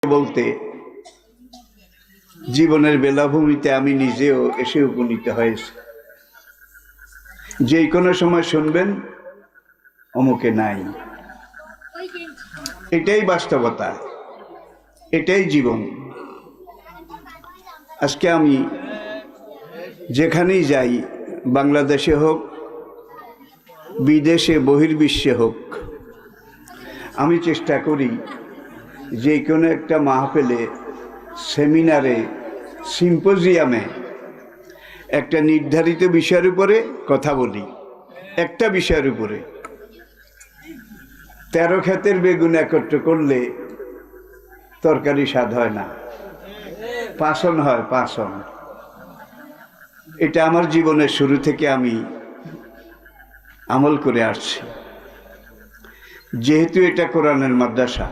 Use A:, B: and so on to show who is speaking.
A: বলতে জীবনের বেলাভূমিতে আমি নিজেও এসে উপনীত হয়েছি। যে কোনো সময় শুনবেন অমুকে নাই, এটাই বাস্তবতা, এটাই জীবন। আজকে আমি যেখানেই যাই, বাংলাদেশে হোক, বিদেশে বহির্বিশ্বে হোক, আমি চেষ্টা করি যে কোনো একটা মাহফিলে, সেমিনারে, সিম্পোজিয়ামে একটা নির্ধারিত বিষয়ের উপরে কথা বলি। একটা বিষয়ের উপরে 13 ক্ষেতের বেগুন একত্র করলে তরকারি স্বাদ হয় না, পাচন হয়, পাচন। এটা আমার জীবনের শুরু থেকে আমি আমল করে আসছি। যেহেতু এটা কোরআনের মাদ্রাসা,